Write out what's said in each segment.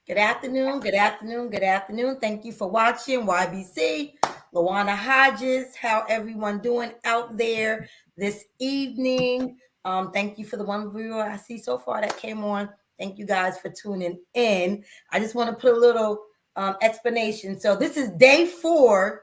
Good afternoon, good afternoon, good afternoon. Thank you for watching YBC, Lawana Hodges. How everyone doing out there this evening? Thank you for the one viewer I see so far that came on. Thank you guys for tuning in. I just want to put a little explanation. So this is day 4,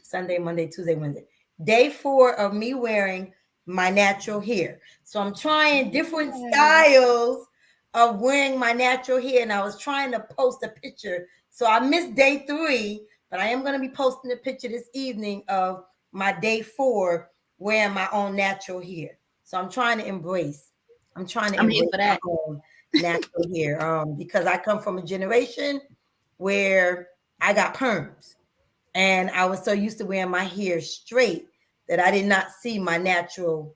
Sunday, Monday, Tuesday, Wednesday. Day 4 of me wearing my natural hair. So I'm trying different styles of wearing my natural hair, and I was trying to post a picture. So I missed day 3, but I am going to be posting a picture this evening of my day 4 wearing my own natural hair. So I'm trying to embrace. I'm trying to embrace my own natural hair because I come from a generation where I got perms. And I was so used to wearing my hair straight that I did not see my natural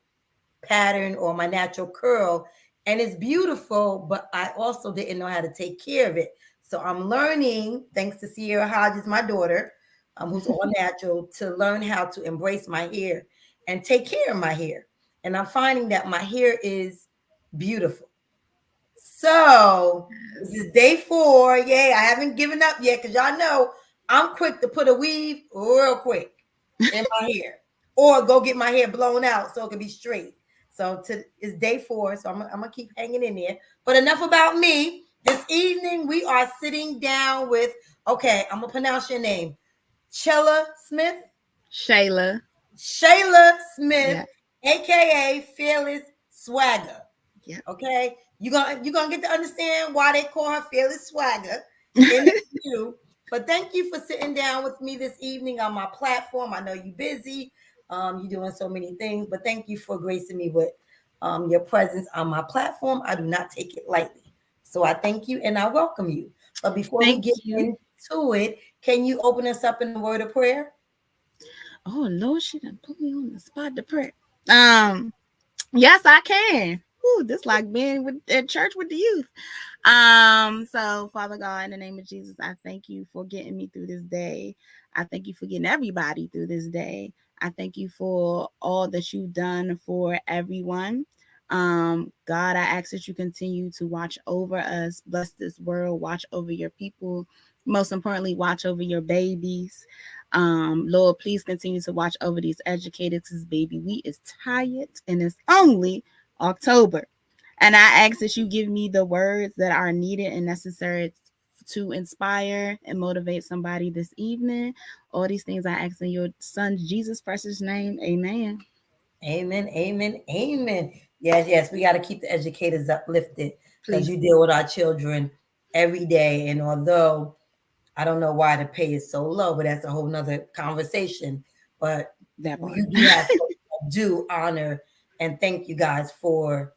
pattern or my natural curl. And it's beautiful, but I also didn't know how to take care of it. So I'm learning, thanks to Sierra Hodges, my daughter, who's all natural, to learn how to embrace my hair and take care of my hair. And I'm finding that my hair is beautiful. So this is day 4. Yay, I haven't given up yet because y'all know I'm quick to put a weave real quick in my hair or go get my hair blown out so it can be straight. So it's day 4, so I'm going to keep hanging in there. But enough about me. This evening, we are sitting down with, okay, I'm going to pronounce your name. Chela Smith? Chela Smith, a.k.a. FearlessSwagg. Yeah. Okay? You're gonna get to understand why they call her FearlessSwagg in the review. But thank you for sitting down with me this evening on my platform. I know you're busy. You're doing so many things, but thank you for gracing me with your presence on my platform. I do not take it lightly. So I thank you and I welcome you. But before we get into it, can you open us up in a word of prayer? Oh Lord, she done put me on the spot to pray. Yes, I can. Ooh, this like being at church with the youth. So Father God, in the name of Jesus, I thank you for getting me through this day. I thank you for getting everybody through this day. I thank you for all that you've done for everyone. God, I ask that you continue to watch over us, bless this world, watch over your people, most importantly, watch over your babies. Lord, please continue to watch over these educators because baby, we is tired and it's only October. And I ask that you give me the words that are needed and necessary to inspire and motivate somebody this evening. All these things I ask in your son Jesus' precious name. Amen. Amen, amen, amen. Yes, we got to keep the educators uplifted because you deal with our children every day. And although I don't know why the pay is so low, but that's a whole nother conversation. But you do have to do honor and thank you guys for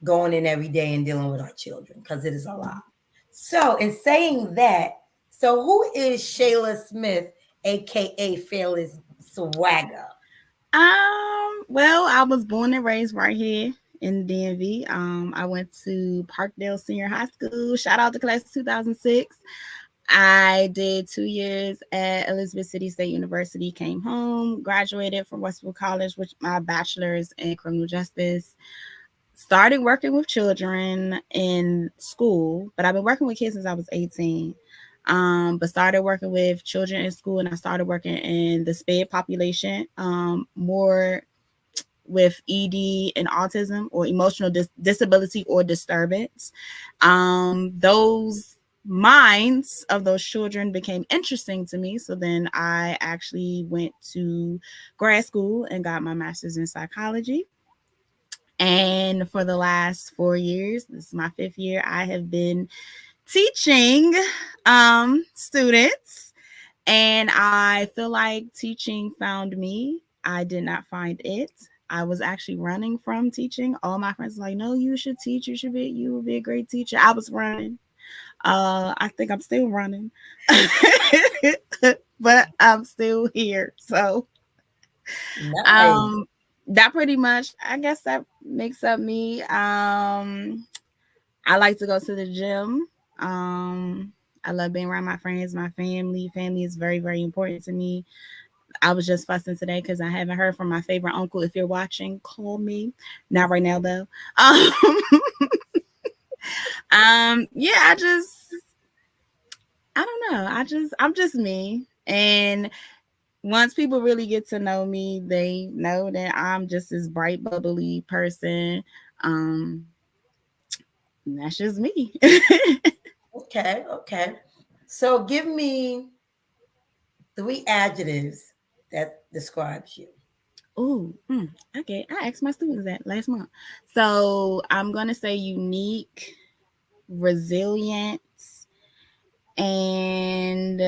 going in every day and dealing with our children because it is a lot. So in saying that, so who is Chela Smith, aka FearlessSwagg? Well, I was born and raised right here in DMV. I went to Parkdale Senior High School. Shout out to class of 2006. I did 2 years at Elizabeth City State University, came home, graduated from Westwood College with my bachelor's in criminal justice. Started working with children in school, but I've been working with kids since I was 18. But started working with children in school, and I started working in the SPED population, more with ED and autism or emotional disability or disturbance. Those minds of those children became interesting to me. So then I actually went to grad school and got my master's in psychology. And for the last 4 years, this is my 5th year, I have been teaching students. And I feel like teaching found me. I did not find it. I was actually running from teaching. All my friends were like, no, you should teach. You will be a great teacher. I was running. I think I'm still running. But I'm still here. So that pretty much, I guess that makes up me. I like to go to the gym. I love being around my friends, my family. Family is very, very important to me. I was just fussing today because I haven't heard from my favorite uncle. If you're watching, call me. Not right now, though. Yeah, I don't know. I'm just me. And once people really get to know me, they know that I'm just this bright, bubbly person. Um, and that's just me. Okay, okay. So give me three adjectives that describes you. Oh, okay. I asked my students that last month. So I'm gonna say unique, resilient, and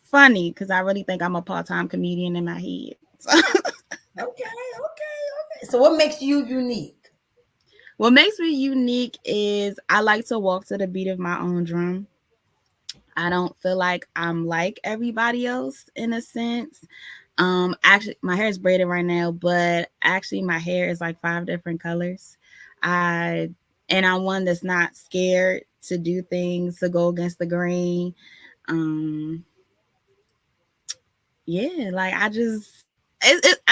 funny because I really think I'm a part-time comedian in my head. So Okay, okay, okay. So what makes you unique? what makes me unique is I like to walk to the beat of my own drum. I don't feel like I'm like everybody else in a sense. Actually, my hair is braided right now, but actually, my hair is like 5 different colors. I I'm one that's not scared to do things to go against the grain. Um, yeah, like I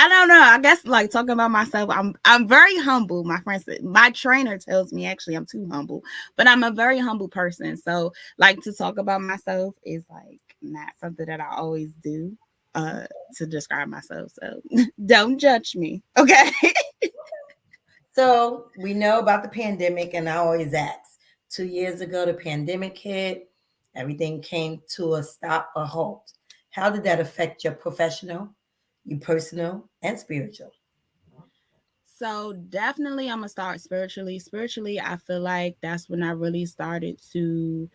don't know. I guess like talking about myself, I'm very humble. My friend said, my trainer tells me actually I'm too humble, but I'm a very humble person. So like to talk about myself is like not something that I always do uh to describe myself. So don't judge me. Okay. So we know about the pandemic, and I always ask. 2 years ago, the pandemic hit. Everything came to a stop, a halt. How did that affect your professional, your personal, and spiritual? So definitely I'm gonna start spiritually. Spiritually, I feel like that's when I really started to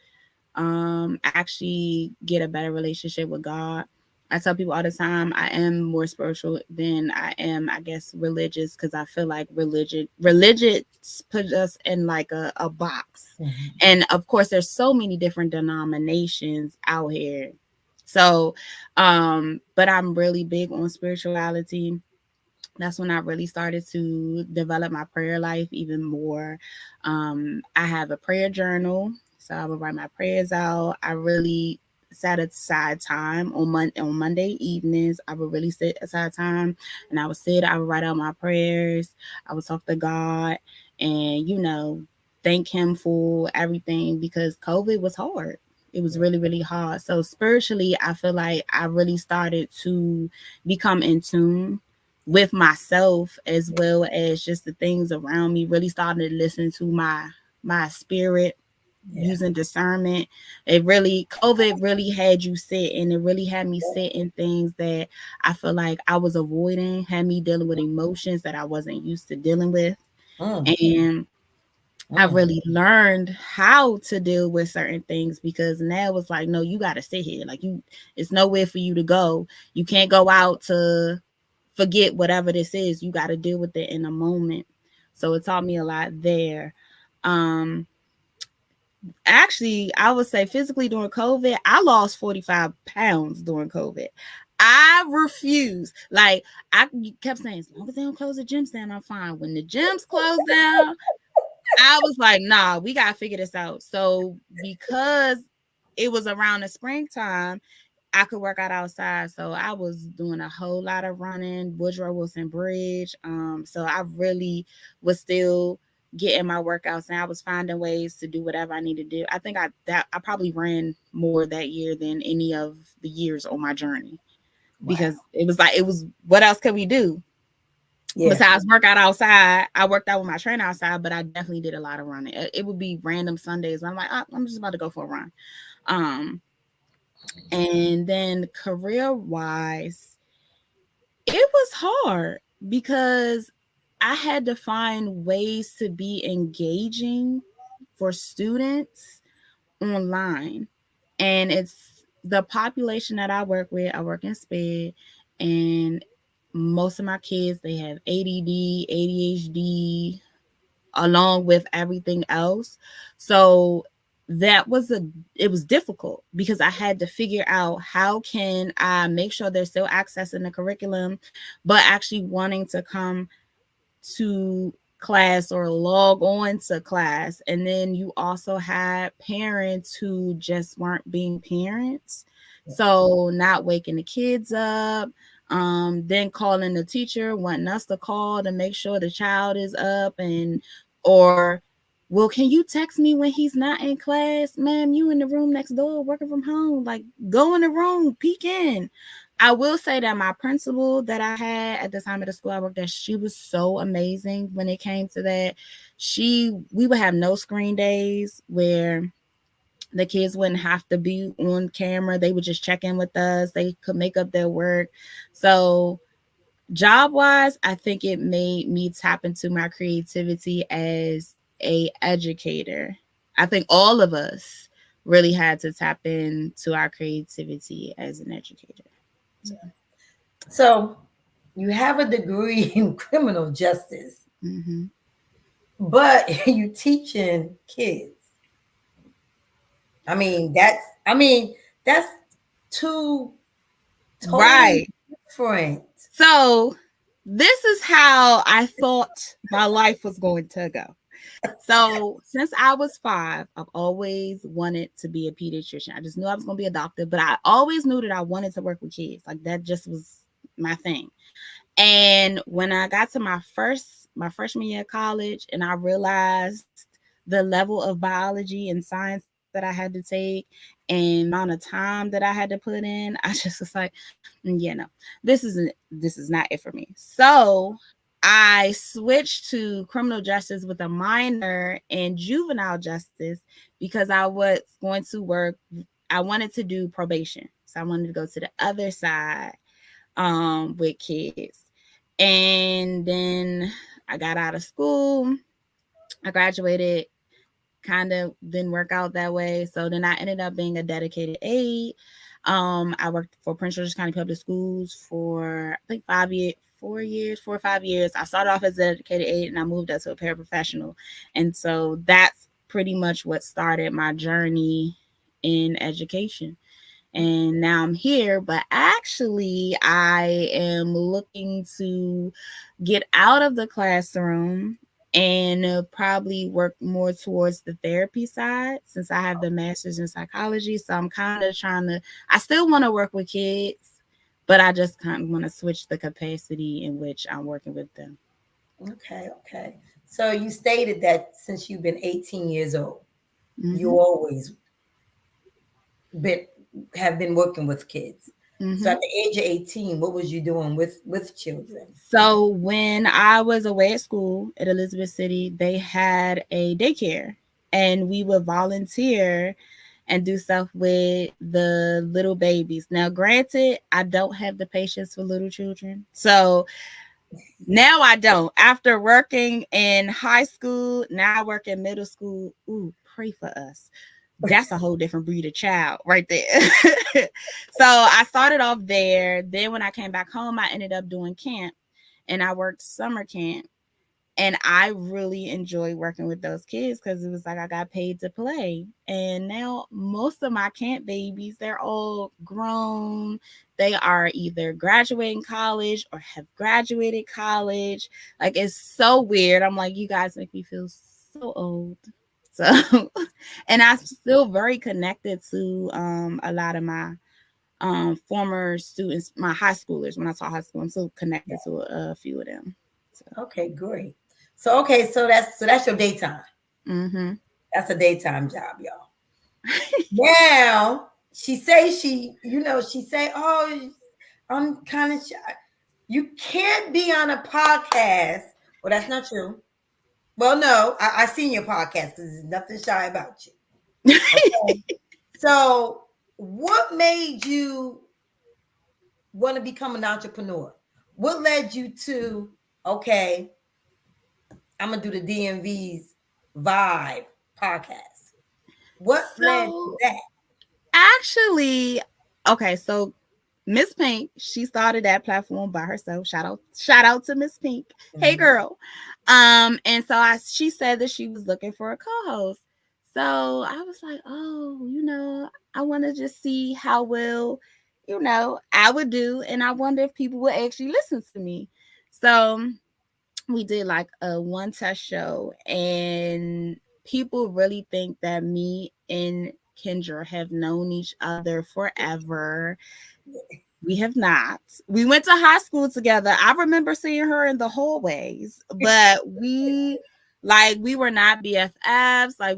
actually get a better relationship with God. I tell people all the time I am more spiritual than I am, I guess, religious because I feel like religion put us in like a box. Mhm. And of course there's so many different denominations out here. So but I'm really big on spirituality. That's when I really started to develop my prayer life even more. I have a prayer journal, so I would write my prayers out. I really set aside time on Monday evenings. I would really set aside time, and I would write out my prayers. I would talk to God, and thank Him for everything because COVID was hard. It was really, really hard. So spiritually, I feel like I really started to become in tune with myself as well as just the things around me, really starting to listen to my spirit, Yeah. using discernment. It really COVID really had you sit, and it really had me sit in things that I feel like I was avoiding, had me dealing with emotions that I wasn't used to dealing with. Mm, And I mm. really learned how to deal with certain things because now it's like, no, you got to sit here. Like it's nowhere for you to go. You can't go out to forget whatever this is. You got to deal with it in a moment. So it taught me a lot there. Um, Actually, I would say physically during COVID, I lost 45 pounds during COVID. I refuse. Like I kept saying, as long as they don't close the gyms down, I'm fine. When the gyms closed down, I was like, nah, we gotta figure this out. So because it was around the springtime, I could work out outside. So I was doing a whole lot of running, Woodrow Wilson Bridge. So I really was still getting my workouts and I was finding ways to do whatever I needed to do. I think I probably ran more that year than any of the years on my journey Wow. because it was what else could we do? Yeah. Besides work out outside, I worked out with my trainer outside, but I definitely did a lot of running. It would be random Sundays. I'm like, I'm just about to go for a run. Um, and then career wise, it was hard because I had to find ways to be engaging for students online. And it's the population that I work with. I work in SPED, and most of my kids, they have ADD, ADHD, along with everything else. So it was difficult because I had to figure out how can I make sure they're still accessing the curriculum, but actually wanting to come to class or log on to class. And then you also had parents who just weren't being parents. So not waking the kids up, then calling the teacher, wanting us to call to make sure the child is up, and or well, can you text me when he's not in class? Ma'am, you in the room next door working from home. Like, go in the room, peek in. I will say that my principal that I had at the time of the school I worked at, she was so amazing when it came to that. We would have no screen days where the kids wouldn't have to be on camera. They would just check in with us. They could make up their work. So job wise, I think it made me tap into my creativity as a educator. I think all of us really had to tap into our creativity as an educator. So you have a degree in criminal justice, Mm-hmm. but you teaching kids. I mean that's two totally Right. different. So this is how I thought my life was going to go. So since I was 5, I've always wanted to be a pediatrician. I just knew I was going to be a doctor, but I always knew that I wanted to work with kids. Like that just was my thing. And when I got to my freshman year of college, and I realized the level of biology and science that I had to take and the amount of time that I had to put in, I just was like, yeah, no, this is not it for me. So I switched to criminal justice with a minor in juvenile justice because I was going to work. I wanted to do probation, so I wanted to go to the other side with kids. And then I got out of school. I graduated, kind of didn't work out that way. So then I ended up being a dedicated aide. I worked for Prince George's County Public Schools for I think 5 years, 4 years, 4 or 5 years. I started off as a dedicated aide and I moved up to a paraprofessional. And so that's pretty much what started my journey in education. And now I'm here, but actually I am looking to get out of the classroom and probably work more towards the therapy side since I have the master's in psychology. So I'm kind of I still want to work with kids, but I just kind of want to switch the capacity in which I'm working with them. Okay. So you stated that since you've been 18 years old, you Mm-hmm. always been have been working with kids. So Mm-hmm. at the age of 18, what was you doing with children? So when I was away at school at Elizabeth City, they had a daycare and we would volunteer and do stuff with the little babies. Now, granted, I don't have the patience for little children. So now I don't. After working in high school, now I work in middle school. Ooh, pray for us. That's a whole different breed of child right there. So I started off there. Then when I came back home, I ended up doing camp and I worked summer camp. And I really enjoy working with those kids because it was like I got paid to play. And now most of my camp babies, they're all grown. They are either graduating college or have graduated college. Like it's so weird. I'm like, you guys make me feel so old. So, and I'm still very connected to a lot of my former students, my high schoolers. When I taught high school, I'm still connected to a few of them. So. Okay, great. So that's your daytime. Mm-hmm. That's a daytime job, y'all. Now she say, oh, I'm kind of shy. You can't be on a podcast. Well, that's not true. Well, no, I seen your podcast because there's nothing shy about you. Okay. So, what made you want to become an entrepreneur? What led you to, okay, I'm gonna do the DMV's Vibe podcast? What led to So that? actually, okay, so Miss Pink, she started that platform by herself. Shout out to Miss Pink. Hey Mhm. girl. And so she said that she was looking for a co-host. So I was like, oh, I want to just see how well, I would do. And I wonder if people would actually listen to me. So we did like a one test show, and people really think that me and Kendra have known each other forever. We have not. We went to high school together. I remember seeing her in the hallways, but we Like we were not BFFs. Like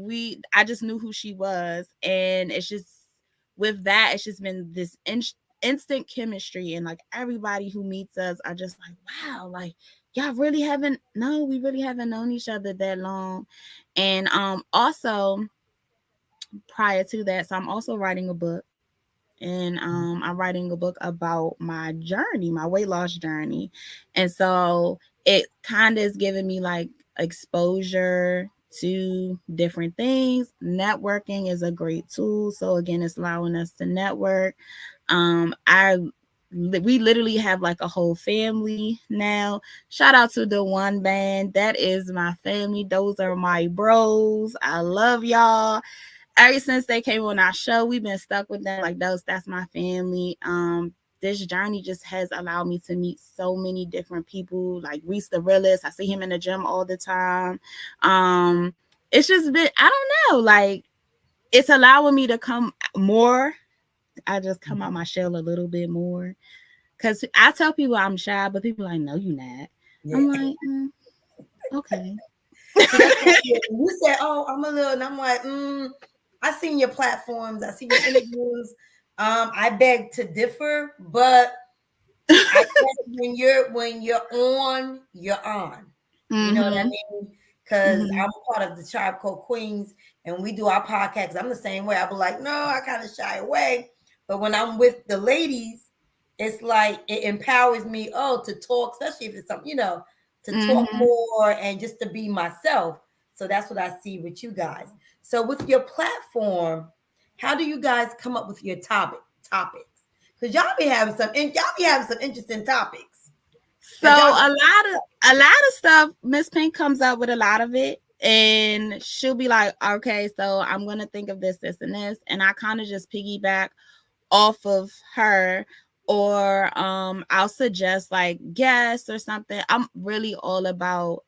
I just knew who she was, and it's just with that, it's just been this instant chemistry, and like everybody who meets us are just like, wow, like y'all really haven't. No, we really haven't known each other that long, and also prior to that, so I'm also writing a book. And I'm writing a book about my journey, my weight loss journey. And so it kind of is giving me like exposure to different things. Networking is a great tool. So again, it's allowing us to network. We literally have like a whole family now. Shout out to the one band. That is my family. Those are my bros. I love y'all. Ever since they came on our show, we've been stuck with them. Like that's my family. This journey just has allowed me to meet so many different people. Like Reese the realist, I see him in the gym all the time. It's just been, I don't know, like it's allowing me to come more. I just come out my shell a little bit more. Cause I tell people I'm shy, but people are like, no, you're not. Yeah. I'm like, okay. See, that's what you said, oh, I'm a little, and I'm like, I seen your platforms, I see your interviews. I beg to differ, but I guess when you're on, you're on. You know what I mean? Because I'm a part of the Tribe Called Queens, and we do our podcast. I'm the same way. I'll be like, no, I kind of shy away. But when I'm with the ladies, it's like it empowers me, to talk, especially if it's something, to talk more and just to be myself. So that's what I see with you guys. So with your platform, how do you guys come up with your topics? Because y'all be having some interesting topics. So a lot of stuff, Miss Pink comes up with a lot of it, and she'll be like, okay, so I'm gonna think of this, and this, and I kind of just piggyback off of her, or I'll suggest like guests or something. I'm really all about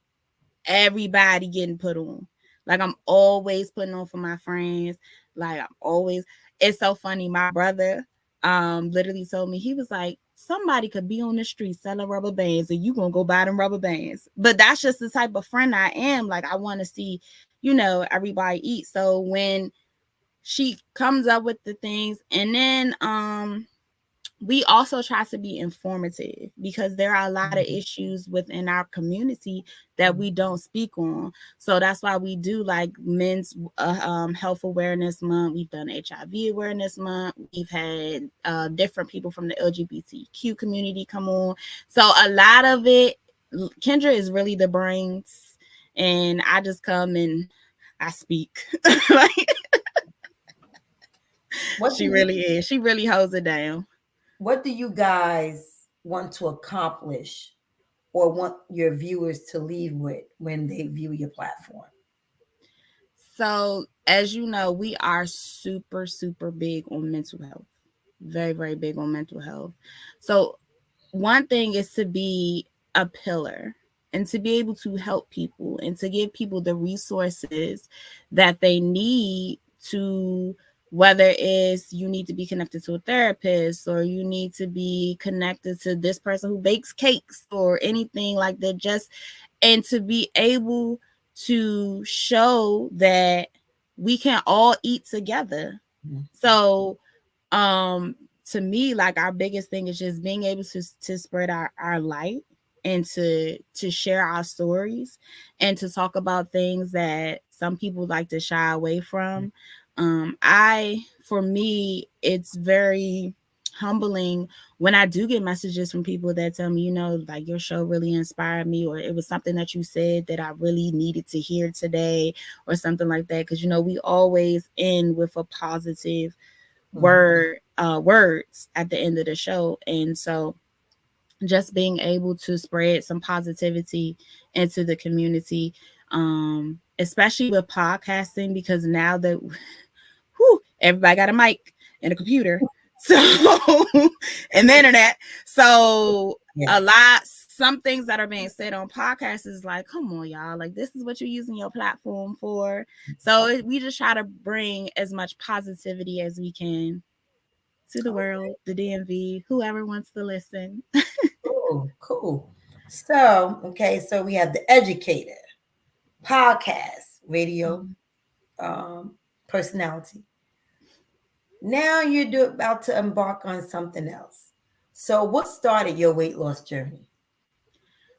everybody getting put on. Like I'm always putting on for my friends. Like I'm always, it's so funny. My brother literally told me, he was like, somebody could be on the street selling rubber bands and you gonna go buy them rubber bands. But that's just the type of friend I am. Like I want to see, everybody eat. So when she comes up with the things, and then we also try to be informative because there are a lot of issues within our community that we don't speak on. So that's why we do like men's health awareness month. We've done HIV awareness month. We've had different people from the LGBTQ community come on. So a lot of it, Kendra is really the brains, and I just come and I speak. Like she really is. She really holds it down. What do you guys want to accomplish or want your viewers to leave with when they view your platform? So, as you know, we are super, super big on mental health. Very, very big on mental health. So, one thing is to be a pillar and to be able to help people and to give people the resources that they need to, whether it's you need to be connected to a therapist or you need to be connected to this person who bakes cakes or anything like that, just and to be able to show that we can all eat together. So to me, like our biggest thing is just being able to spread our light and to share our stories and to talk about things that some people like to shy away from. For me, it's very humbling when I do get messages from people that tell me, like your show really inspired me, or it was something that you said that I really needed to hear today, or something like that. Because we always end with a positive words at the end of the show, and so just being able to spread some positivity into the community, especially with podcasting, because now that everybody got a mic and a computer, so and the internet, so some things that are being said on podcasts is like, come on, y'all, like this is what you're using your platform for. So we just try to bring as much positivity as we can to the world, the DMV, whoever wants to listen. Cool. So we have the educator, podcast, radio Mhm. personality. Now you're about to embark on something else. So, what started your weight loss journey?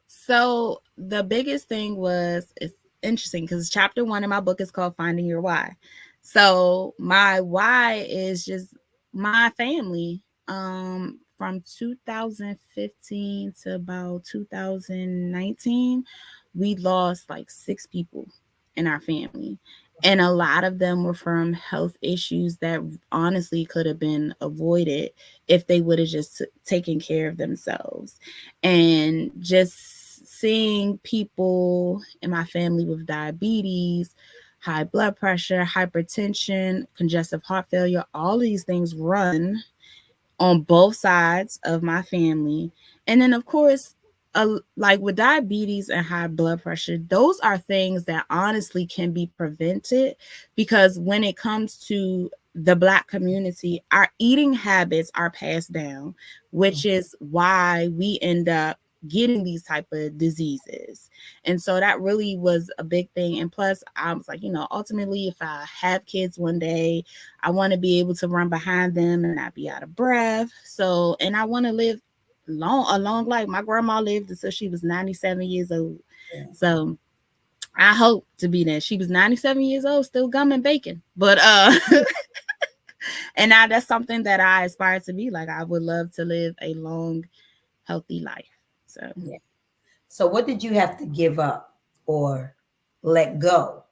So the biggest thing was, it's interesting because chapter one in my book is called Finding Your Why. So my why is just my family. From 2015 to about 2019, we lost like six people in our family. And a lot of them were from health issues that honestly could have been avoided if they would have just taken care of themselves. And just seeing people in my family with diabetes, high blood pressure, hypertension, congestive heart failure, all these things run on both sides of my family. And then, of course, like with diabetes and high blood pressure, those are things that honestly can be prevented, because when it comes to the Black community, our eating habits are passed down, which is why we end up getting these type of diseases. And so that really was a big thing. And plus, I was like, ultimately, if I have kids one day, I want to be able to run behind them and not be out of breath. So, and I want to live a long life. My grandma lived until she was 97 years old. Yeah. So I hope to be there. She was 97 years old, still gumming bacon. But and now that's something that I aspire to be like. I would love to live a long, healthy life. So Yeah. So, what did you have to give up or let go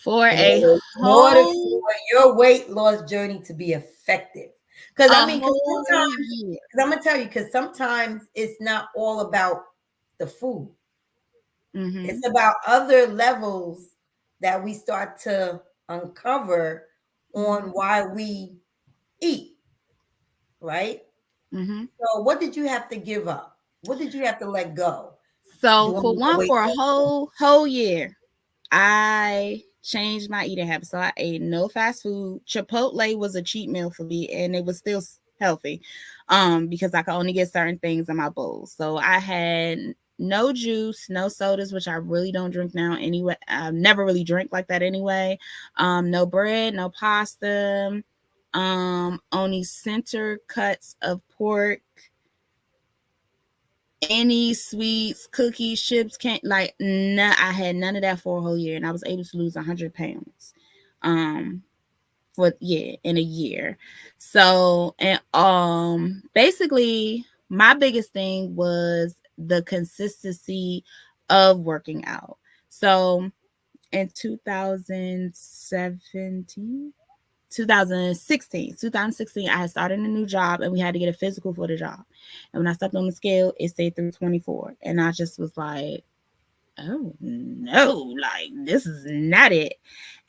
for in a order for whole your weight loss journey to be effective? Because I a mean, because whole sometimes, year. because I'm gonna tell you, because sometimes it's not all about the food. Mm-hmm. It's about other levels that we start to uncover on Mm-hmm. why we eat, right? Mm-hmm. So, what did you have to give up? What did you have to let go So during the weight for a loss? whole year, I changed my eating habits. So I ate no fast food. Chipotle was a cheat meal for me, and it was still healthy, because I could only get certain things in my bowls. So I had no juice, no sodas, which I really don't drink now anyway. I never really drink like that anyway. No bread, no pasta. Only center cuts of pork, any sweets, cookies, chips, can't like I had none of that for a whole year, and I was able to lose 100 pounds. Um, for in a year. So and basically my biggest thing was the consistency of working out. So in 2016, I had started a new job and we had to get a physical for the job. And when I stepped on the scale, it stayed through 24. And I just was like, oh no, like this is not it.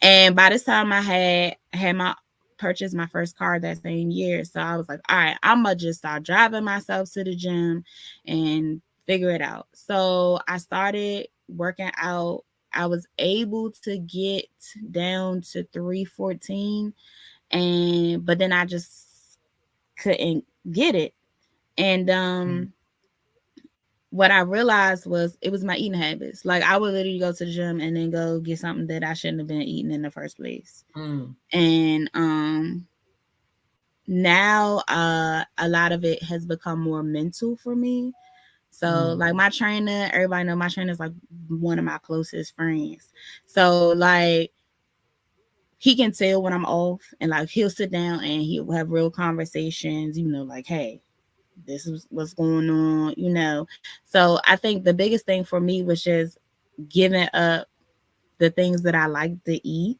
And by this time I had my purchased my first car that same year. So I was like, all right, I'm gonna just start driving myself to the gym and figure it out. So I started working out. I was able to get down to 314, and but then I just couldn't get it. And what I realized was it was my eating habits. Like I would literally go to the gym and then go get something that I shouldn't have been eating in the first place. Mm. And now a lot of it has become more mental for me. So Mm. like my trainer, everybody know my trainer is like one of my closest friends. So like he can tell when I'm off, and like he'll sit down and he'll have real conversations, like, hey, this is what's going on. So I think the biggest thing for me was just giving up the things that I like to eat,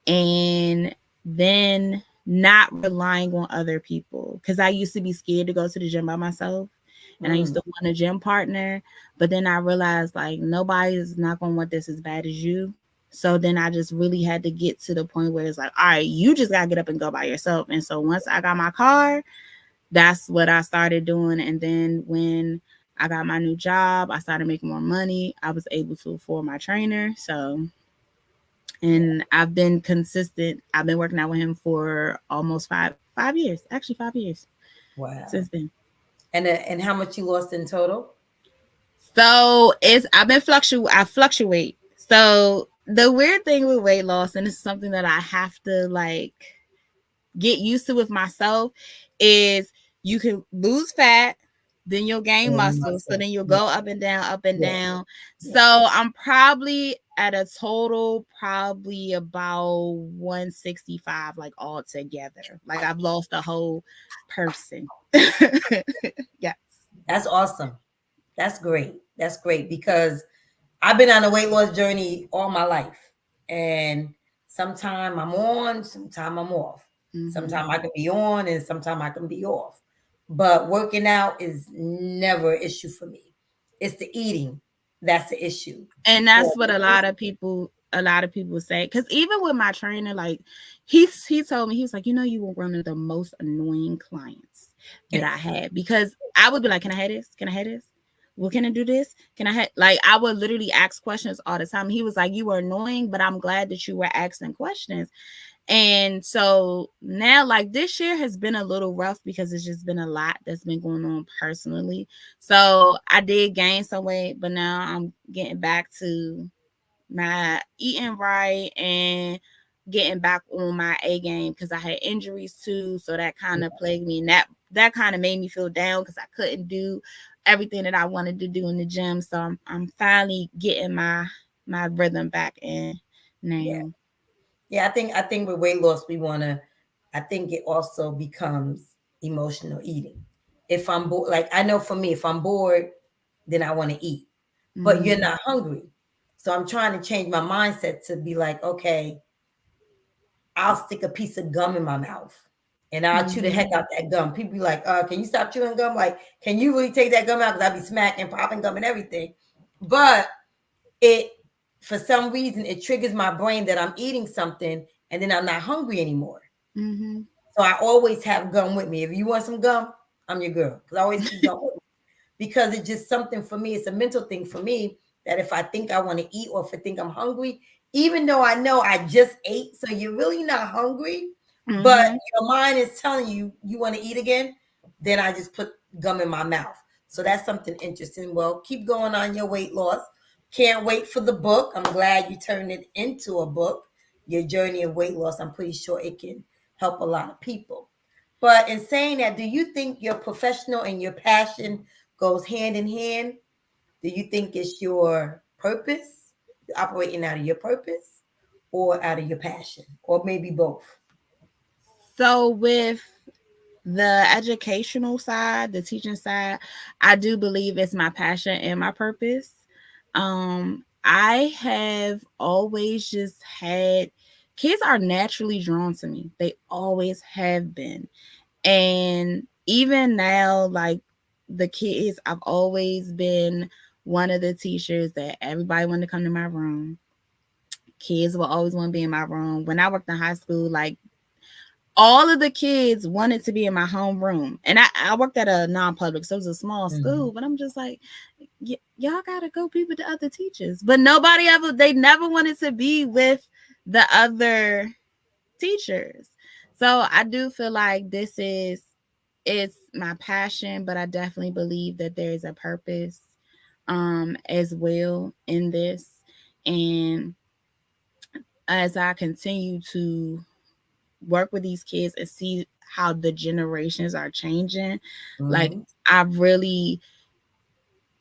and then not relying on other people, because I used to be scared to go to the gym by myself, and I used Mm. to want a gym partner, but then I realized like nobody is not gonna want this as bad as you. So then I just really had to get to the point where it's like, all right, you just gotta get up and go by yourself. And so once I got my car, that's what I started doing. And then when I got my new job, I started making more money. I was able to afford my trainer. So, and I've been consistent. I've been working out with him for almost 5 years, actually 5 years Wow. since then. And how much you lost in total? So I fluctuate. So the weird thing with weight loss, and this is something that I have to like get used to with myself, is you can lose fat, then you'll gain And muscle. So muscle. then you'll Yeah, go up and down, up and yeah, down. yeah. So I'm probably at a total probably about 165, like all together. Like I've lost a whole person. Yes. That's awesome. That's great. That's great because I've been on a weight loss journey all my life. And sometime I'm on, sometime I'm off. Mm-hmm. Sometime I can be on and sometime I can be off. But working out is never an issue for me. It's the eating that's the issue And for that's what me. a lot of people say, because even with my trainer, like he told me, he was like, you were one of the most annoying clients that I had, because I would be like, can I have this, can I have this, well, can I do this, can I have, like, I would literally ask questions all the time. He was like, you were annoying, but I'm glad that you were asking questions. And so now, like, this year has been a little rough because it's just been a lot that's been going on personally. So I did gain some weight, but now I'm getting back to my eating right and getting back on my A game, because I had injuries too. So that kind of plagued me, and that kind of made me feel down because I couldn't do everything that I wanted to do in the gym. So I'm finally getting my rhythm back in Yeah. now. Yeah, I think with weight loss we wanna I think it also becomes emotional eating. If I'm bored, like I know for me, if I'm bored, then I want to eat. But you're Mm-hmm. not hungry. So I'm trying to change my mindset to be like, okay, I'll stick a piece of gum in my mouth and I'll chew the Mm-hmm. heck out that gum. People be like, can you stop chewing gum? Like, can you really take that gum out? Because I be smacking, popping gum and everything. But it, for some reason, it triggers my brain that I'm eating something and then I'm not hungry anymore. Mm-hmm. So I always have gum with me. If you want some gum, I'm your girl. Because I always keep gum with me. Because it's just something for me. It's a mental thing for me that if I think I want to eat or if I think I'm hungry, even though I know I just ate, so you're really not hungry, but Mm-hmm. your mind is telling you you want to eat again, then I just put gum in my mouth. So that's something interesting. Well, keep going on your weight loss. Can't wait for the book. I'm glad you turned it into a book. Your journey of weight loss. I'm pretty sure it can help a lot of people. But in saying that, do you think your professional and your passion goes hand in hand? Do you think it's your purpose, operating out of your purpose, or out of your passion, or maybe both? So with the educational side, the teaching side, I do believe it's my passion and my purpose. I have always just had, kids are naturally drawn to me. They always have been. And even now, like, the kids, I've always been one of the teachers that everybody wanted to come to my room. Kids will always want to be in my room. When I worked in high school, like, all of the kids wanted to be in my homeroom. And I worked at a non-public, so it was a small Mhm. school, but I'm just like, y'all gotta go be with the other teachers. But they never wanted to be with the other teachers. So I do feel like it's my passion, but I definitely believe that there is a purpose as well in this. And as I continue to work with these kids and see how the generations are changing, like, Mhm. I really,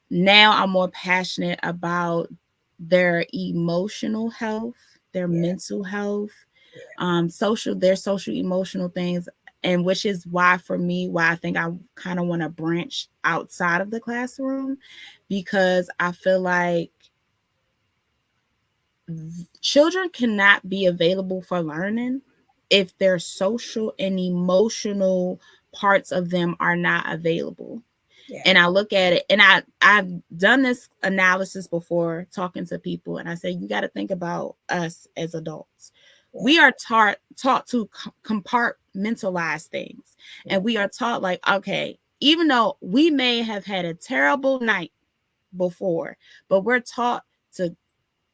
now I'm more passionate about their emotional health, their Yeah, mental health, yeah. their social emotional things. And which is why, for me, why I think I kind of want to branch outside of the classroom, because I feel like children cannot be available for learning if their social and emotional parts of them are not available. Yeah. And I look at it, and I've done this analysis before, talking to people, and I say, you got to think about us as adults. Yeah. We are taught to compartmentalize things, Yeah. and we are taught, like, okay, even though we may have had a terrible night before, but we're taught to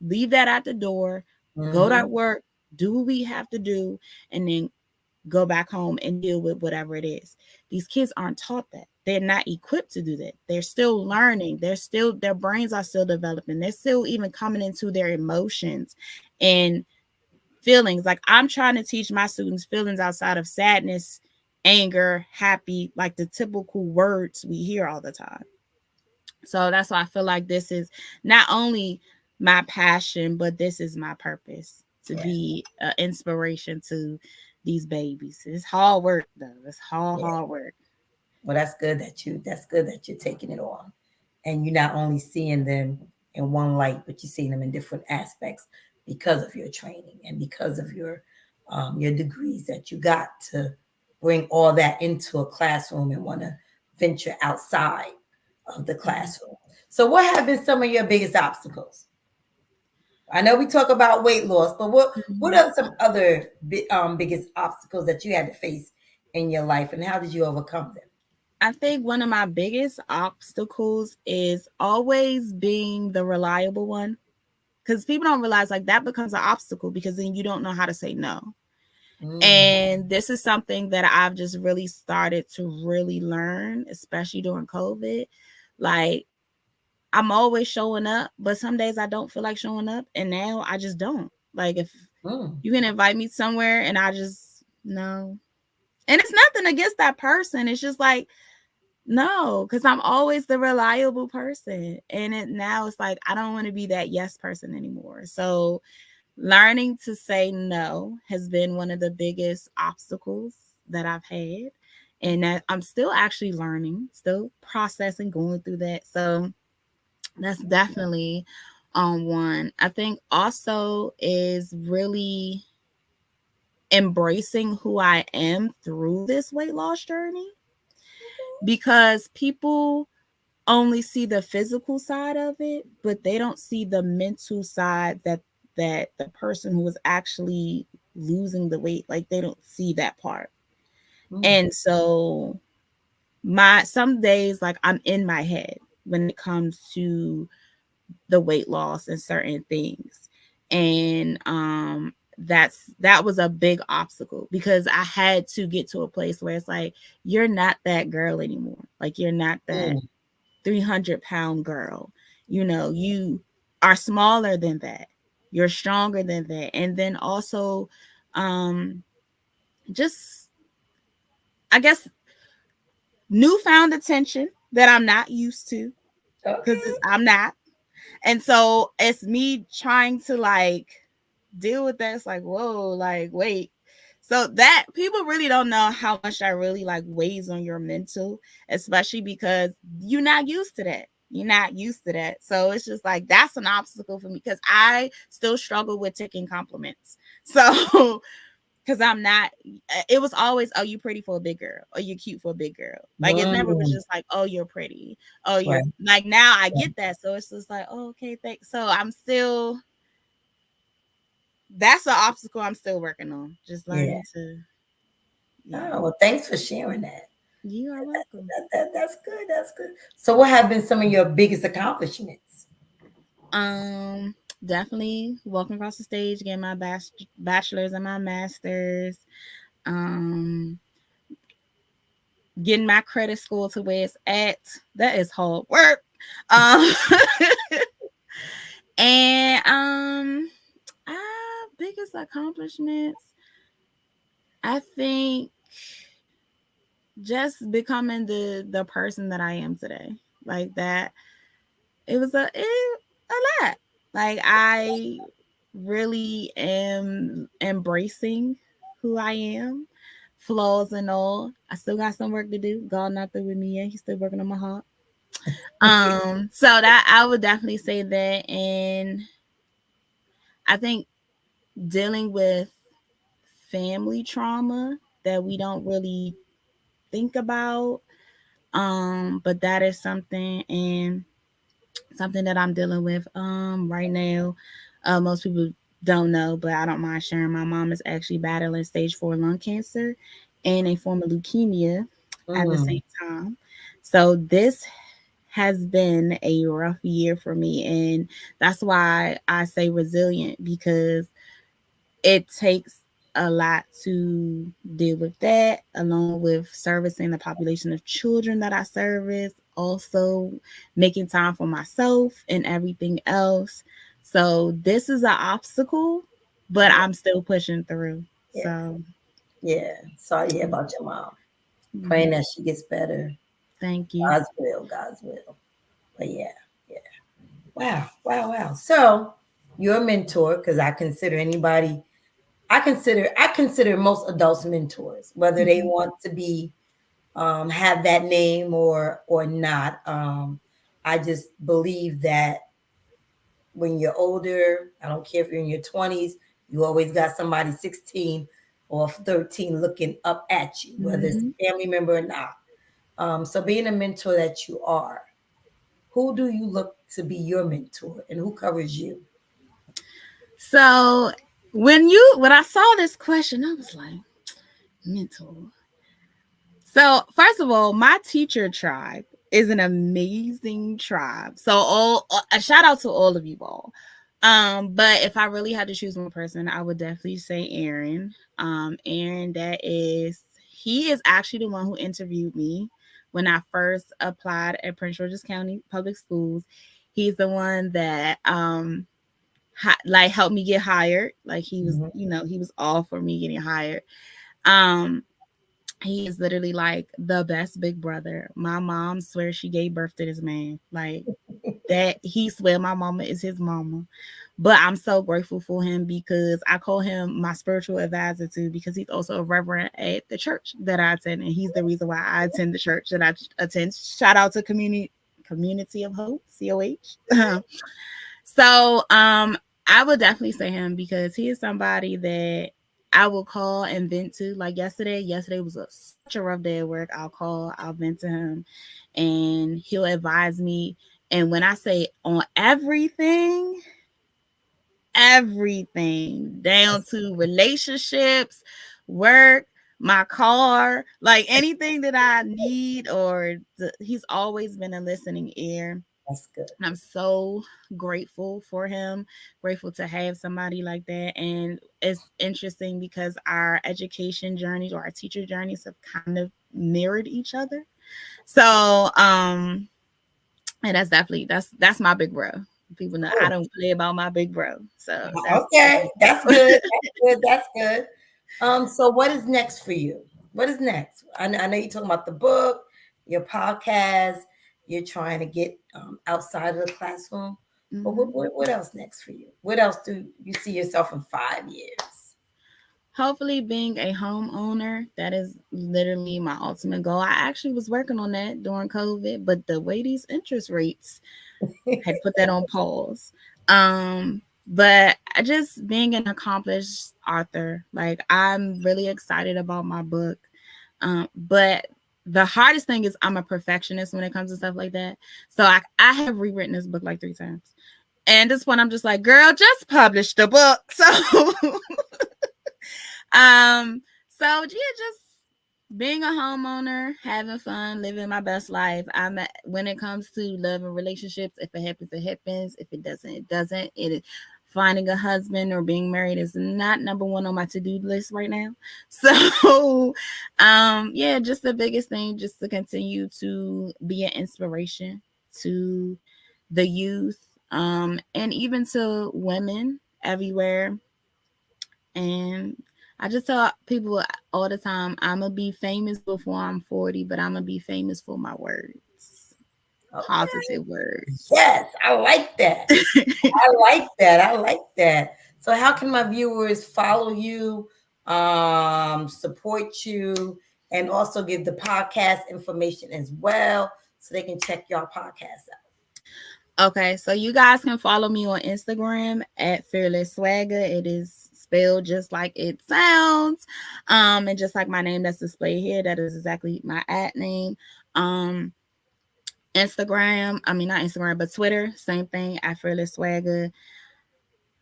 leave that at the door, go to Mhm. work, do what we have to do, and then go back home and deal with whatever it is. These kids aren't taught that. they're not equipped to do that. They're still learning. Their brains are still developing. They're still even coming into their emotions and feelings. Like I'm trying to teach my students feelings outside of sadness, anger, happy, like the typical words we hear all the time. So that's why I feel like this is not only my passion, but this is my purpose to Yeah. be an inspiration to these babies. It's hard work though. It's Yeah. hard work. Well, that's good that you're taking it on. And you're not only seeing them in one light, but you're seeing them in different aspects because of your training and because of your degrees that you got to bring all that into a classroom and want to venture outside of the classroom. So what have been some of your biggest obstacles? I know we talk about weight loss, but what Mhm. are some other biggest obstacles that you had to face in your life, and how did you overcome them? I think one of my biggest obstacles is always being the reliable one. Because people don't realize like that becomes an obstacle because then you don't know how to say no. Mm, And this is something that I've just really started to really learn, especially during COVID. Like I'm always showing up, but some days I don't feel like showing up. And now I just don't. Like if mm, you can invite me somewhere and I just no. And it's nothing against that person. It's just like, no, because I'm always the reliable person. And now it's like I don't want to be that yes person anymore. So learning to say no has been one of the biggest obstacles that I've had. And that I'm still actually learning, still processing, going through that. So that's definitely one. I think also is really embracing who I am through this weight loss journey because people only see the physical side of it, but they don't see the mental side that the person who was actually losing the weight, like they don't see that part. mm, And so my some days like I'm in my head when it comes to the weight loss and certain things. And that was a big obstacle because I had to get to a place where it's like you're not that girl anymore. Like you're not that mm. 300-pound girl. You are smaller than that. You're stronger than that. And then also, um, just, I guess, newfound attention that I'm not used to because Okay. I'm not. And so it's me trying to like deal with that. It's like, whoa, like, wait. So that people really don't know how much that really like weighs on your mental, especially because you're not used to that. You're not used to that. So it's just like that's an obstacle for me because I still struggle with taking compliments. So because I'm not, it was always, oh, you pretty for a big girl, or you cute for a big girl. Like it never was Mm, just like, oh, you're pretty. Oh, you're right. like now I Right. get that. So it's just like, oh, okay, thanks. So I'm still, that's an obstacle I'm still working on. Just Yeah. learning to, yeah. Oh, well, thanks for sharing that. You are welcome. That's good. That's good. So, what have been some of your biggest accomplishments? Um, Definitely walking across the stage, getting my bachelor's and my master's. Um, Getting my credit score to where it's at. That is hard work. Um, and biggest accomplishments, I think just becoming the person that I am today. Like that, it was a lot. Like I really am embracing who I am, flaws and all. I still got some work to do. God not through with me yet. He's still working on my heart. So that I would definitely say that, and I think dealing with family trauma that we don't really think about, but that is something that I'm dealing with right now. Most people don't know, but I don't mind sharing. My mom is actually battling stage 4 lung cancer and a form of leukemia at the Mm, same time. So this has been a rough year for me, and that's why I say resilient because it takes a lot to deal with that, along with servicing the population of children that I service, also making time for myself and everything else. So this is an obstacle, but Yeah. I'm still pushing through. Yeah. So Yeah. Sorry to hear about your mom. Praying mhm. that she gets better. Thank you. God's will, God's will. But yeah, yeah. Wow, wow, wow. So you're a mentor because I consider most adults mentors, whether they Mhm. want to be have that name or not. I just believe that when you're older, I don't care if you're in your 20s, you always got somebody 16 or 13 looking up at you, whether it's Mhm. a family member or not. So being a mentor that you are, who do you look to be your mentor and who covers you? So when I saw this question, I was like, mentor. So first of all, my teacher tribe is an amazing tribe. So all a shout out to all of you all. But if I really had to choose one person, I would definitely say Aaron. Aaron, he is actually the one who interviewed me when I first applied at Prince George's County Public Schools. He's the one that like helped me get hired. Like he was, Mhm. he was all for me getting hired. Um, he is literally like the best big brother. My mom swears she gave birth to this man. Like that, he swear my mama is his mama. But I'm so grateful for him because I call him my spiritual advisor too, because he's also a reverend at the church that I attend, and he's the reason why I attend the church that I attend. Shout out to Community of Hope, COH. So I would definitely say him because he is somebody that I will call and vent to. Like yesterday was such a rough day at work. I'll vent to him, and he'll advise me. And when I say on everything down to relationships, work, my car, like anything that I need, he's always been a listening ear. That's good. And I'm so grateful for him, grateful to have somebody like that. And it's interesting because our education journeys or our teacher journeys have kind of mirrored each other. So and that's my big bro. People know I Cool. don't play about my big bro. So that's Okay, that's good. That's good. That's good. So what is next for you? What is next? I know you're talking about the book, your podcast. You're trying to get outside of the classroom. But Mhm. what else next for you? What else do you see yourself in 5 years? Hopefully being a homeowner. That is literally my ultimate goal. I actually was working on that during COVID, but the way these interest rates had put that on pause. But I just being an accomplished author, like I'm really excited about my book. But the hardest thing is I'm a perfectionist when it comes to stuff like that. So I have rewritten this book like 3 times. And at this point I'm just like, girl, just publish the book. So just being a homeowner, having fun, living my best life. When it comes to love and relationships, if it happens, it happens. If it doesn't, it doesn't. Finding a husband or being married is not number one on my to-do list right now. So just the biggest thing, just to continue to be an inspiration to the youth, and even to women everywhere. And I just tell people all the time, I'm going to be famous before I'm 40, but I'm going to be famous for my words, Okay. positive words. Yes, I like that. I like that. I like that. So how can my viewers follow you, support you, and also give the podcast information as well so they can check your podcast out? Okay, so you guys can follow me on Instagram at FearlessSwagg. It is spelled just like it sounds. And just like my name that's displayed here, that is exactly my ad name. Um, not Instagram, but Twitter, same thing at FearlessSwagg.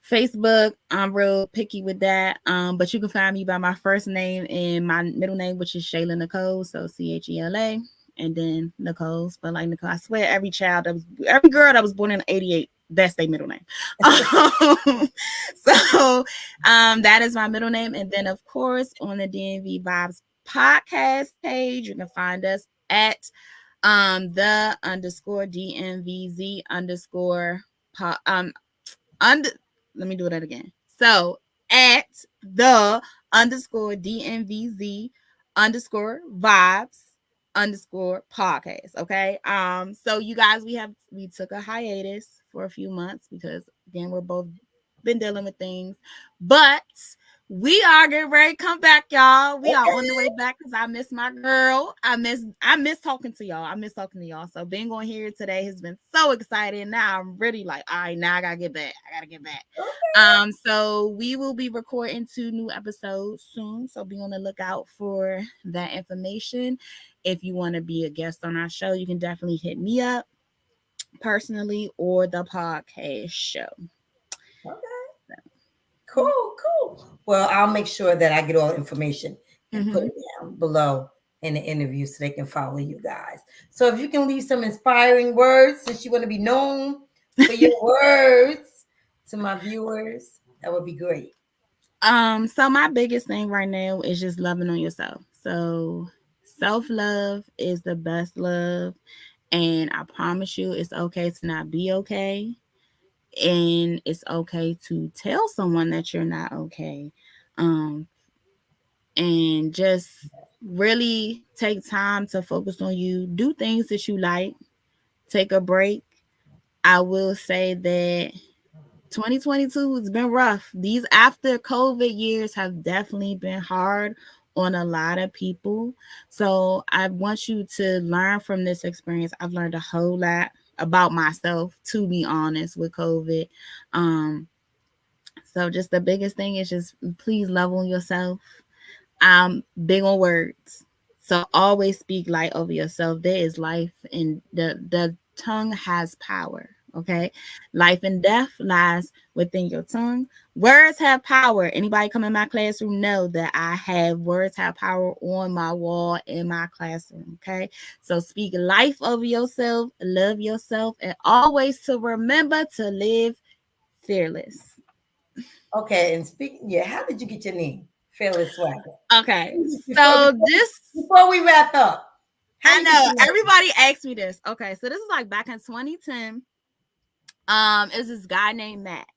Facebook, I'm real picky with that. But you can find me by my first name and my middle name, which is Chela Nicole. So Chela, and then Nicole. But like Nicole, I swear every girl that was born in '88 That's their middle name. So that is my middle name. And then, of course, on the DMV Vibes podcast page, you can find us at the underscore DMVZ underscore under let me do that again. So at the underscore DMVZ underscore vibes underscore podcast. Okay. So you guys, we took a hiatus for a few months because again, we're both been dealing with things, but we are getting ready to come back, y'all. We are on the way back because I miss my girl. I miss talking to y'all. I miss talking to y'all. So being on here today has been so exciting. Now I'm really like, all right, now I gotta get back. So we will be recording 2 new episodes soon. So be on the lookout for that information. If you want to be a guest on our show, you can definitely hit me up personally or the podcast show. Okay. Cool. Well, I'll make sure that I get all the information and put it down below in the interview so they can follow you guys. So if you can leave some inspiring words, since you want to be known for your words to my viewers, that would be great. So my biggest thing right now is just loving on yourself. So self-love is the best love. And I promise you, it's okay to not be okay. And it's okay to tell someone that you're not okay. And just really take time to focus on you. Do things that you like. Take a break. I will say that 2022 has been rough. These after COVID years have definitely been hard on a lot of people. So I want you to learn from this experience. I've learned a whole lot about myself, to be honest, with COVID. So just the biggest thing is just please love on yourself. I'm big on words. So always speak light over yourself. There is life, and the tongue has power. Okay. Life and death lies within your tongue. Words have power. Anybody come in my classroom know that I have words have power on my wall in my classroom. Okay. So speak life over yourself, love yourself, and always to remember to live fearless. Okay. And speaking, how did you get your name? FearlessSwagg. Okay. So before we wrap up. I know everybody asked me this. Okay. So this is like back in 2010. Is this guy named Matt.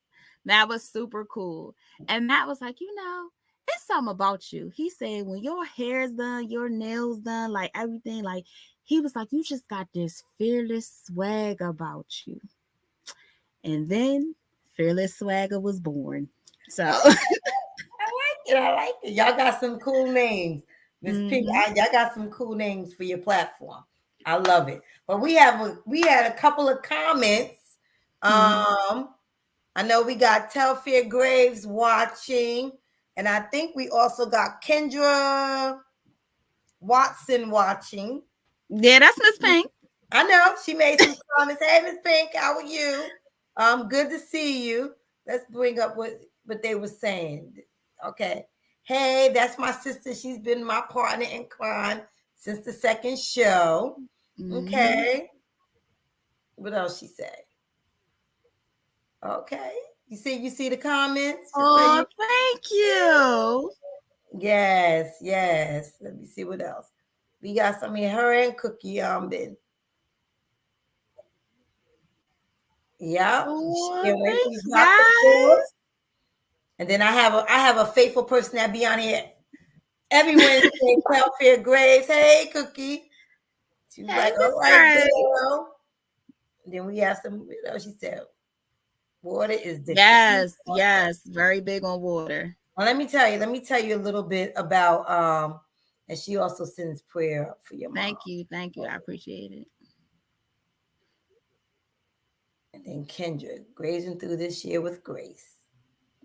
Matt was super cool. And Matt was like, it's something about you. He said, when your hair is done, your nails done, like everything, like he was like, you just got this fearless swag about you. And then FearlessSwagg was born. So I like it. Y'all got some cool names. Miss Pink, y'all got some cool names for your platform. I love it. But we had a couple of comments. I know we got Telfair Graves watching, and I think we also got Kendra Watson watching. Yeah, that's Miss Pink. I know she made some comments. Hey, Miss Pink, how are you? Good to see you. Let's bring up what they were saying. Okay. Hey, that's my sister. She's been my partner in crime since the second show. Okay. What else she said? Okay. You see the comments? Oh, thank you. Yes. Let me see what else. We got some here. Her and Cookie been. Yeah. Oh, and then I have a faithful person that be on here every Wednesday. Telfair Graves. Hey, Cookie. She's like, all right, girl. And then we have some, she said, water is the yes, very big on water. Well, let me tell you a little bit about and she also sends prayer up for your mom. Thank you, I appreciate it. And then Kendra, grazing through this year with grace.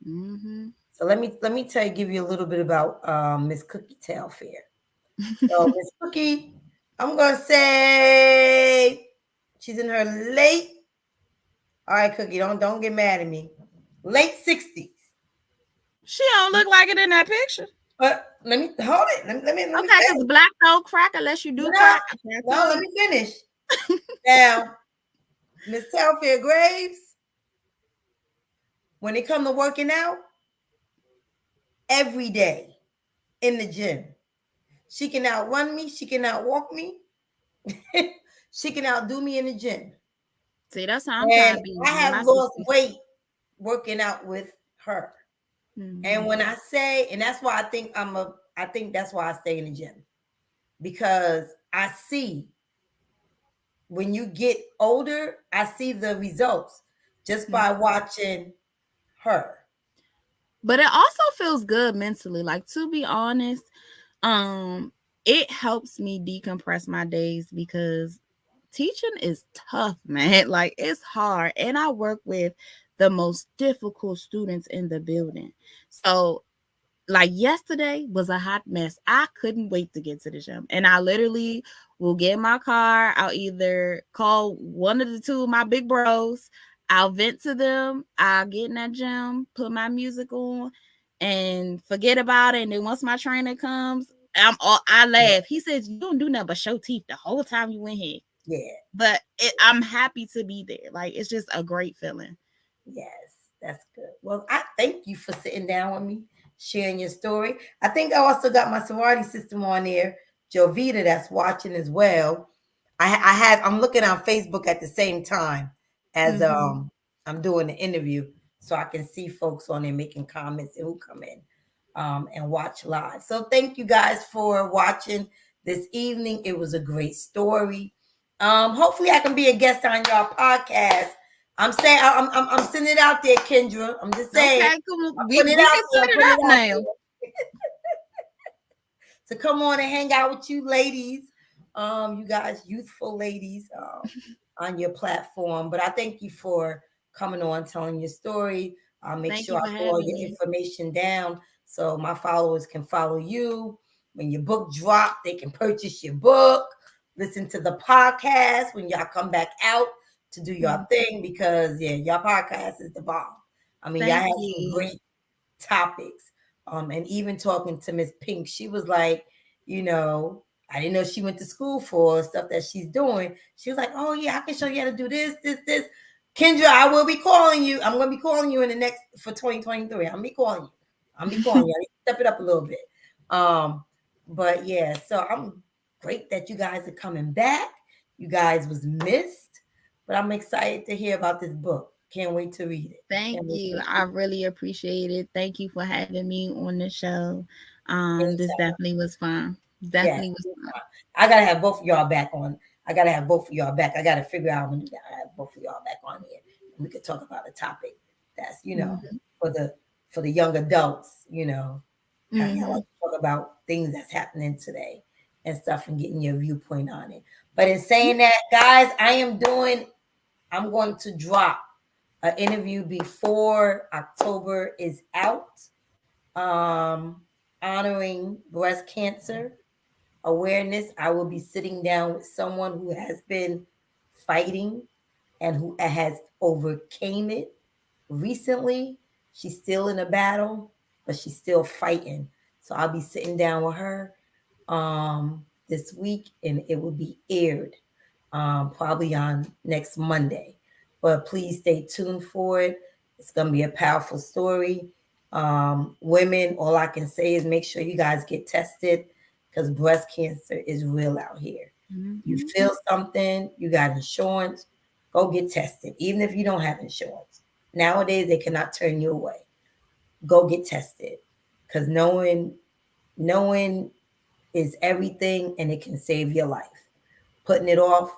So let me give you a little bit about Miss Cookie Telfair. So Miss Cookie, I'm gonna say she's in her late. All right, Cookie, don't get mad at me. Late 60s. She don't look like it in that picture. But let me hold it. Let me okay, because black don't crack unless you do crack. No, let me finish. Now, Miss Telfair Graves, when it comes to working out, every day in the gym, she can outrun me. She can outwalk me. She can outdo me in the gym. See, that's how I'm trying And to be I with have my lost sisters. weight working out with her. And when I say, and that's why I think that's why I stay in the gym. Because I see when you get older, I see the results just by watching her. But it also feels good mentally. Like, to be honest, it helps me decompress my days because teaching is tough, man. Like, it's hard. And I work with the most difficult students in the building. So like yesterday was a hot mess. I couldn't wait to get to the gym. And I literally will get in my car. I'll either call one of the two of my big bros. I'll vent to them. I'll get in that gym, put my music on, and forget about it. And then once my trainer comes, I laugh. He says, "You don't do nothing but show teeth the whole time you in here." Yeah. But I'm happy to be there. Like, it's just a great feeling. Yes, that's good. Well, I thank you for sitting down with me, sharing your story. I think I also got my sorority system on there, Jovita, that's watching as well. I'm looking on Facebook at the same time as I'm doing the interview, so I can see folks on there making comments and who come in and watch live. So thank you guys for watching this evening. It was a great story. Hopefully I can be a guest on your podcast. I'm saying I'm sending it out there, Kendra. I'm just saying. Okay, cool. I'm We putting can it out set there. I'm it putting up it out now. there. To come on and hang out with you ladies, you guys, youthful ladies, on your platform. But I thank you for coming on, telling your story. I'll make Thank sure you I for put all having your me. information down so my followers can follow you. When your book drop, they can purchase your book, listen to the podcast when y'all come back out to do your thing, because your podcast is the bomb. I mean, y'all Thank have some you. great topics. And even talking to Miss Pink, she was like, I didn't know she went to school for stuff that she's doing. She was like, oh yeah, I can show you how to do this, this, this. Kendra, I will be calling you. I'm gonna be calling you in the next for 2023. I'm gonna be calling you. I need to step it up a little bit. But yeah, so I'm great that you guys are coming back. You guys was missed, but I'm excited to hear about this book. Can't wait to read it. Thank you. I really appreciate it. Thank you for having me on the show. This definitely was fun. Yes, Definitely was fun. I gotta have both of y'all back on. I gotta have both of y'all back. I gotta figure out when to have both of y'all back on here. We could talk about a topic that's for the young adults. How y'all like to talk about things that's happening today and stuff, and getting your viewpoint on it. But in saying that, guys, I'm going to drop an interview before October is out, honoring breast cancer awareness. I will be sitting down with someone who has been fighting and who has overcame it recently. She's still in a battle, but she's still fighting. So I'll be sitting down with her this week, and it will be aired probably on next Monday. But please stay tuned for it. It's going to be a powerful story. Women, all I can say is make sure you guys get tested, because breast cancer is real out here. You feel something, you got insurance, go get tested, even if you don't have insurance. Nowadays, they cannot turn you away. Go get tested, because knowing is everything, and it can save your life. Putting it off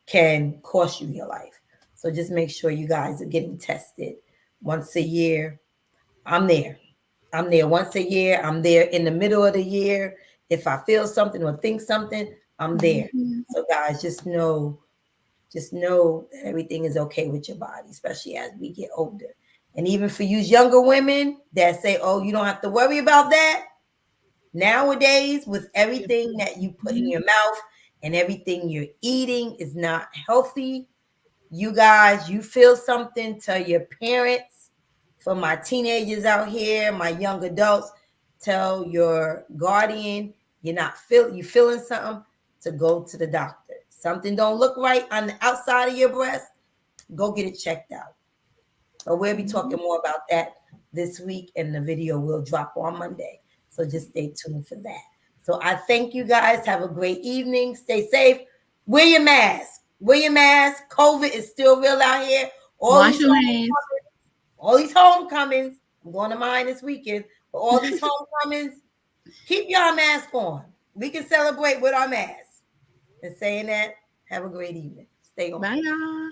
can cost you your life. So just make sure you guys are getting tested once a year. I'm there. Once a year. I'm there in the middle of the year. If I feel something or think something, I'm there. So guys, just know that everything is okay with your body, especially as we get older. And even for you younger women that say, oh, you don't have to worry about that. Nowadays, with everything that you put in your mouth and everything you're eating is not healthy, you guys, you feel something, tell your parents. For my teenagers out here, my young adults, tell your guardian you feeling something, to go to the doctor. Something don't look right on the outside of your breast, go get it checked out. But we'll be talking more about that this week, and the video will drop on Monday. So just stay tuned for that. So I thank you guys. Have a great evening. Stay safe. Wear your mask. Wear your mask. COVID is still real out here. Wash your hands. All these homecomings. I'm going to mine this weekend. But all these homecomings, keep your mask on. We can celebrate with our masks. And saying that, have a great evening. Stay on. Bye, y'all.